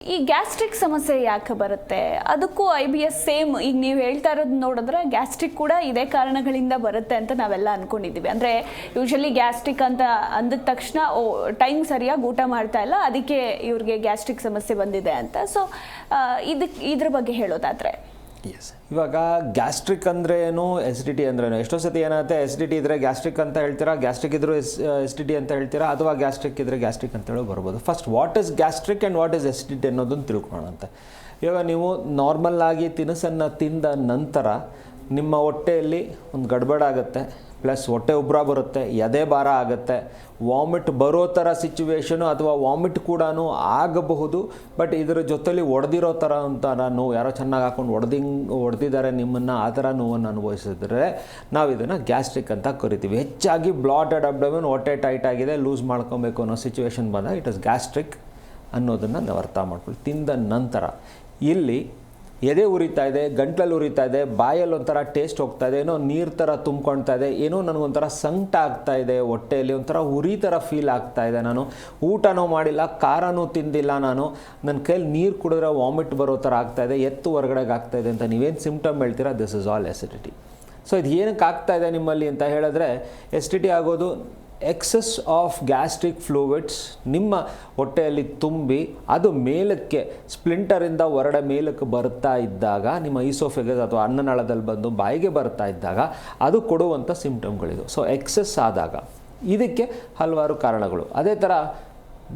ಈ ಗ್ಯಾಸ್ಟ್ರಿಕ್ ಸಮಸ್ಯೆ ಯಾಕೆ ಬರುತ್ತೆ? ಅದಕ್ಕೂ IBS ಸೇಮ್ ಈಗ ನೀವು ಹೇಳ್ತಾ ಇರೋದು ನೋಡಿದ್ರೆ ಗ್ಯಾಸ್ಟ್ರಿಕ್ ಕೂಡ ಇದೇ ಕಾರಣಗಳಿಂದ ಬರುತ್ತೆ ಅಂತ ನಾವೆಲ್ಲ ಅನ್ಕೊಂಡಿದ್ದೀವಿ. ಅಂದರೆ ಯೂಶಲಿ ಗ್ಯಾಸ್ಟ್ರಿಕ್ ಅಂತ ಅಂದ ತಕ್ಷಣ ಟೈಮ್ ಸರಿಯಾಗಿ ಊಟ ಮಾಡ್ತಾ ಇಲ್ಲ, ಅದಕ್ಕೆ ಇವ್ರಿಗೆ ಗ್ಯಾಸ್ಟ್ರಿಕ್ ಸಮಸ್ಯೆ ಬಂದಿದೆ ಅಂತ. ಸೊ ಇದ್ರ ಬಗ್ಗೆ ಹೇಳೋದಾದರೆ ಇವಾಗ ಗ್ಯಾಸ್ಟ್ರಿಕ್ ಅಂದ್ರೆ ಏನು, ಎಸಿಡಿಟಿ ಅಂದ್ರೇನು? ಎಷ್ಟೋ ಸತಿ ಏನಾಗುತ್ತೆ, ಎಸಿಡಿಟಿ ಇದ್ದರೆ ಗ್ಯಾಸ್ಟ್ರಿಕ್ ಅಂತ ಹೇಳ್ತೀರಾ, ಗ್ಯಾಸ್ಟ್ರಿಕ್ ಇದ್ರೂ ಎಸಿಡಿಟಿ ಅಂತ ಹೇಳ್ತೀರಾ, ಅಥವಾ ಗ್ಯಾಸ್ಟ್ರಿಕ್ ಇದ್ದರೆ ಗ್ಯಾಸ್ಟ್ರಿಕ್ ಅಂತ ಹೇಳೋ ಬರ್ಬೋದು. First what is gastric and what is acidity ಅನ್ನೋದನ್ನು ತಿಳ್ಕೊಳ್ಳೋಣಂತೆ. ಇವಾಗ ನೀವು ನಾರ್ಮಲ್ ಆಗಿ ತಿನಿಸನ್ನು ತಿಂದ ನಂತರ ನಿಮ್ಮ ಹೊಟ್ಟೆಯಲ್ಲಿ ಒಂದು ಗಡ್ಬಡ ಆಗುತ್ತೆ, ಪ್ಲಸ್ ಹೊಟ್ಟೆ ಉಬ್ಬರ ಬರುತ್ತೆ, ಎದೆ ಭಾರ ಆಗುತ್ತೆ, ವಾಮಿಟ್ ಬರೋ ಥರ ಸಿಚುವೇಶನು ಅಥವಾ ವಾಮಿಟ್ ಕೂಡ ಆಗಬಹುದು. ಬಟ್ ಇದರ ಜೊತೆಲಿ ಹೊಡೆದಿರೋ ಥರ ಅಂತ ನೋವು, ಯಾರೋ ಚೆನ್ನಾಗಿ ಹಾಕೊಂಡು ಹೊಡೆದಿದ್ದಾರೆ ನಿಮ್ಮನ್ನು, ಆ ಥರ ನೋವನ್ನು ಅನುಭವಿಸಿದ್ರೆ ನಾವು ಇದನ್ನು ಗ್ಯಾಸ್ಟ್ರಿಕ್ ಅಂತ ಕರಿತೀವಿ. ಹೆಚ್ಚಾಗಿ ಬ್ಲಾಟೆಡ್ ಅಬ್ಡಮಿನ್, ಹೊಟ್ಟೆ ಟೈಟ್ ಆಗಿದೆ, ಲೂಸ್ ಮಾಡ್ಕೊಬೇಕು ಅನ್ನೋ ಸಿಚುವೇಶನ್ ಬಂದಾಗ ಇಟ್ ಇಸ್ ಗ್ಯಾಸ್ಟ್ರಿಕ್ ಅನ್ನೋದನ್ನು ನಾವು ಅರ್ಥ ಮಾಡ್ಕೊಳ್ಳಿ. ತಿಂದ ನಂತರ ಇಲ್ಲಿ ಎದೆ ಉರಿತಾ ಇದೆ, ಗಂಟ್ಲಲ್ಲಿ ಉರಿತಾ ಇದೆ, ಬಾಯಲ್ಲಿ ಒಂಥರ ಟೇಸ್ಟ್ ಹೋಗ್ತಾ ಇದೆ, ಏನೋ ನೀರು ಥರ ತುಂಬ್ಕೊಳ್ತಾ ಇದೆ, ಏನೋ ನನಗೊಂಥರ ಸಂಕಟ ಆಗ್ತಾ ಇದೆ, ಹೊಟ್ಟೆಯಲ್ಲಿ ಒಂಥರ ಉರಿ ಥರ ಫೀಲ್ ಆಗ್ತಾ ಇದೆ, ನಾನು ಊಟನೂ ಮಾಡಿಲ್ಲ, ಖಾರನೂ ತಿಂದಿಲ್ಲ, ನನ್ನ ಕೈಯಲ್ಲಿ ನೀರು ಕುಡಿದ್ರೆ ವಾಮಿಟ್ ಬರೋ ಥರ ಆಗ್ತಾ ಇದೆ, ಎತ್ತು ಹೊರಗಡೆಗೆ ಆಗ್ತಾ ಇದೆ ಅಂತ ನೀವೇನು ಸಿಮ್ಟಮ್ ಹೇಳ್ತೀರಾ, this is all acidity. So ಇದು ಏನಕ್ಕೆ ಆಗ್ತಾ ಇದೆ ನಿಮ್ಮಲ್ಲಿ ಅಂತ ಹೇಳಿದ್ರೆ, ಎಸಿಡಿಟಿ ಆಗೋದು ಎಕ್ಸಸ್ ಆಫ್ ಗ್ಯಾಸ್ಟ್ರಿಕ್ ಫ್ಲೂಯಿಡ್ಸ್ ನಿಮ್ಮ ಹೊಟ್ಟೆಯಲ್ಲಿ ತುಂಬಿ ಅದು ಮೇಲಕ್ಕೆ ಸ್ಪ್ಲಿಂಟರಿಂದ ಹೊರಡೆ ಮೇಲಕ್ಕೆ ಬರ್ತಾ ಇದ್ದಾಗ, ನಿಮ್ಮ ಈಸೋಫೆಗಸ್ ಅಥವಾ ಅನ್ನನಾಳದಲ್ಲಿ ಬಂದು ಬಾಯಿಗೆ ಬರ್ತಾ ಇದ್ದಾಗ ಅದು ಕೊಡುವಂಥ ಸಿಂಪ್ಟಮ್ಗಳಿದು. ಸೊ ಎಕ್ಸಸ್ ಆದಾಗ ಇದಕ್ಕೆ ಹಲವಾರು ಕಾರಣಗಳು. ಅದೇ ಥರ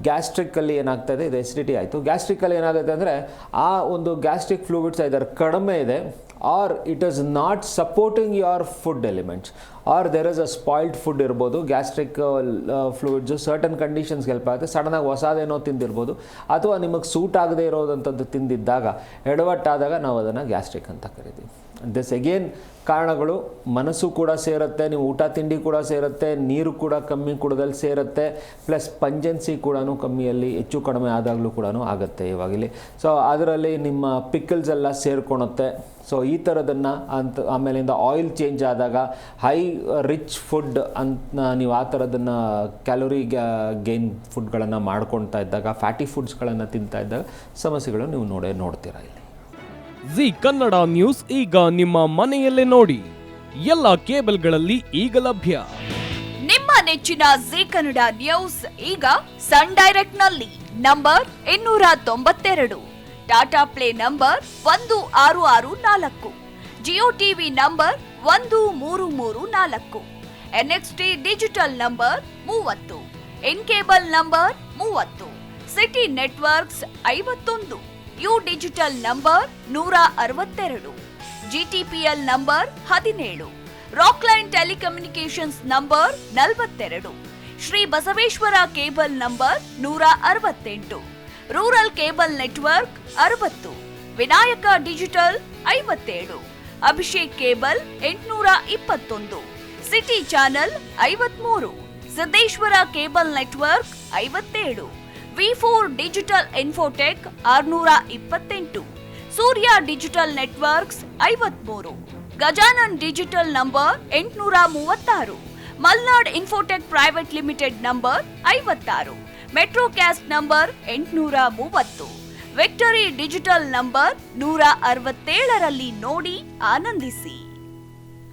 ಗ್ಯಾಸ್ಟ್ರಿಕ್ಕಲ್ಲಿ ಏನಾಗ್ತಾಯಿದೆ, ಇದು ಎಸಿಡಿಟಿ ಆಯಿತು. ಗ್ಯಾಸ್ಟ್ರಿಕ್ಕಲ್ಲಿ ಏನಾಗುತ್ತೆ ಅಂದರೆ ಆ ಒಂದು ಗ್ಯಾಸ್ಟ್ರಿಕ್ ಫ್ಲೂಯಿಡ್ಸ್ ಇದರ ಕಡಿಮೆ ಇದೆ, or it is not supporting your food elements, or there is a spoiled food ಇರ್ಬೋದು. ಗ್ಯಾಸ್ಟ್ರಿಕ್ ಫ್ಲೂಯಿಡ್ಸು ಸರ್ಟನ್ ಕಂಡೀಷನ್ಸ್ಗೆ ಹೆಲ್ಪ್ ಆಗುತ್ತೆ. ಸಡನ್ನಾಗಿ ಹೊಸದೇನೋ ತಿಂದಿರ್ಬೋದು, ಅಥವಾ ನಿಮಗೆ ಸೂಟ್ ಆಗದೆ ಇರೋದಂಥದ್ದು ತಿಂದಿದ್ದಾಗ, ಎಡವಟ್ಟಾದಾಗ ನಾವು ಅದನ್ನು ಗ್ಯಾಸ್ಟ್ರಿಕ್ ಅಂತ ಕರಿತೀವಿ. ದಿಸ್ ಅಗೇನ್ ಕಾರಣಗಳು ಮನಸ್ಸು ಕೂಡ ಸೇರುತ್ತೆ, ನೀವು ಊಟ ತಿಂಡಿ ಕೂಡ ಸೇರುತ್ತೆ, ನೀರು ಕೂಡ ಕಮ್ಮಿ ಕುಡದಲ್ಲಿ ಸೇರುತ್ತೆ, ಪ್ಲಸ್ ಪಂಜೆನ್ಸಿ ಕೂಡ ಕಮ್ಮಿಯಲ್ಲಿ ಹೆಚ್ಚು ಕಡಿಮೆ ಆದಾಗಲೂ ಕೂಡ ಆಗುತ್ತೆ ಇವಾಗಲಿ. ಸೊ ಅದರಲ್ಲಿ ನಿಮ್ಮ ಪಿಕಲ್ಸ್ ಎಲ್ಲ ಸೇರ್ಕೊಳುತ್ತೆ. ಸೊ ಈ ಥರದನ್ನು ಆಮೇಲಿಂದ ಆಯಿಲ್ ಚೇಂಜ್ ಆದಾಗ, ಹೈ ರಿಚ್ ಫುಡ್ ಅಂತ ನೀವು ಆ ಥರದನ್ನು ಕ್ಯಾಲೋರಿ ಗೇನ್ ಫುಡ್ಗಳನ್ನು ಮಾಡ್ಕೊಳ್ತಾ ಇದ್ದಾಗ, ಫ್ಯಾಟಿ ಫುಡ್ಸ್ಗಳನ್ನು ತಿಂತಾ ಇದ್ದಾಗ ಸಮಸ್ಯೆಗಳು ನೀವು ನೋಡ್ತೀರಾ ಇಲ್ಲಿ. ಜಿ ಕನ್ನಡ ನ್ಯೂಸ್ ಈಗ ನಿಮ್ಮ ಮನೆಯಲ್ಲೇ ನೋಡಿ, ಎಲ್ಲ ಕೇಬಲ್ಗಳಲ್ಲಿ ಈಗ ಲಭ್ಯ. ನಿಮ್ಮ ನೆಚ್ಚಿನ ಜಿ ಕನ್ನಡ ನ್ಯೂಸ್ ಈಗ ಸನ್ ಡೈರೆಕ್ಟ್ ನಲ್ಲಿ number 292, Tata play number 1664, Jio TV number 1334, NXT digital number 30, in cable number 30, city networks 51, U digital number 162, GTPL number 17, Rockline telecommunications number 42, Shri Basaveshwara cable number 168, rural cable network 60, Vinayaka digital 57, Abhishek cable 821, city channel 53, Siddeshwara cable network 57, V4 digital Infotech 628, Surya digital networks 53, Gajanan digital number 836, Malnad infotech private limited number 56, Metrocast number 830, victory digital number 167ರಲ್ಲಿ ನೋಡಿ ಆನಂದಿಸಿ.